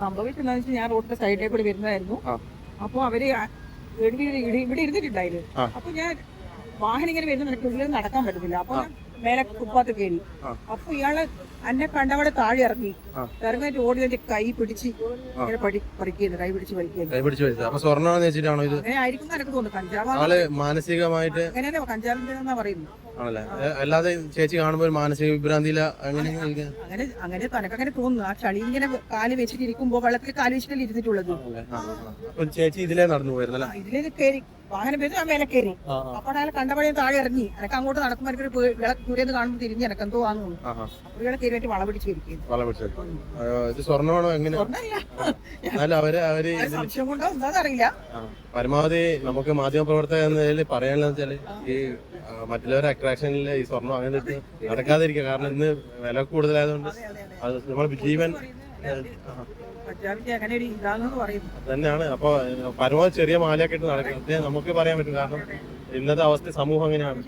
സംഭവിച്ചെന്നു വെച്ചാൽ ഞാൻ റോഡിന്റെ സൈഡിലേക്ക് കൂടി വരുന്നതായിരുന്നു. അപ്പൊ അവര് ഇവിടെ ഇരുന്നിട്ടുണ്ടായിരുന്നു. അപ്പൊ ഞാൻ വാഹനം ഇങ്ങനെ വരുന്ന ഉള്ളിൽ നടക്കാൻ പറ്റുന്നില്ല. അപ്പൊ മേലെ ഫുട്പാത്ത് കയറി. അപ്പൊ ഇയാള് എന്നെ കണ്ടവിടെ താഴെ ഇറങ്ങിയിട്ട് ഓടി വെച്ച് കൈ പിടിച്ച് പറിക്കുന്നു. കൈ പിടിച്ച് വലിക്കുന്നു. അപ്പൊ സ്വർണ്ണമാണെന്ന് വെച്ചിട്ടാണോ ഇത്? അങ്ങനെ ആയിരിക്കും എനിക്ക് തോന്നുന്നു. കഞ്ചാവ് മാനസികമായിട്ട് അങ്ങനെയല്ലേ കഞ്ചാവിന്റെ പറയുന്നു. ആണല്ലേ? അല്ലാതെ ചേച്ചി കാണുമ്പോൾ മാനസിക വിഭ്രാന്തിയില അങ്ങനെ തനക്കങ്ങനെ തോന്നുന്നു. ആ ചളി ഇങ്ങനെ കാല് വെച്ചിട്ട് ഇരിക്കുമ്പോ വെള്ളത്തിൽ കാല് വെച്ചിട്ടല്ലേ ഇരുന്നിട്ടുള്ളത്. ചേച്ചി ഇതിലേ നടന്നു പോയിരുന്നല്ലേ? ഇതിലേക്ക് കയറി വാഹനം വെച്ച് ആ മേലെ കയറി. അപ്പോൾ അയാൾ കണ്ടപഴയും താഴെ ഇറങ്ങി. എനക്ക് അങ്ങോട്ട് നടക്കുമ്പോൾ ദൂരെന്ന് കാണുമ്പോൾ തിരിഞ്ഞ് എനക്ക് എന്തോ ആണെന്ന് തോന്നുന്നു. അപ്പോൾ ഇയാളെ കയറിയിട്ട് വള പിടിച്ചിരിക്കുന്നു. സ്വർണ്ണമാണോ? എങ്ങനെ? അവര് സംശയം കൊണ്ടോ എന്താണെന്ന് അറിയില്ല. പരമാവധി നമുക്ക് മാധ്യമപ്രവർത്തക എന്ന നിലയിൽ പറയാനുള്ളത് വെച്ചാല് ഈ മറ്റുള്ളവരുടെ അട്രാക്ഷനിൽ ഈ സ്വർണ്ണം അങ്ങനെ നടക്കാതിരിക്കുക. കാരണം ഇന്ന് വില കൂടുതലായതുകൊണ്ട് അത് നമ്മുടെ ജീവൻ തന്നെയാണ്. അപ്പൊ പരമാവധി ചെറിയ മാലയൊക്കെ ഇട്ട് നടക്കുന്നത് നമുക്ക് പറയാൻ പറ്റും. കാരണം ഇന്നത്തെ അവസ്ഥ സമൂഹം അങ്ങനെയാണ്.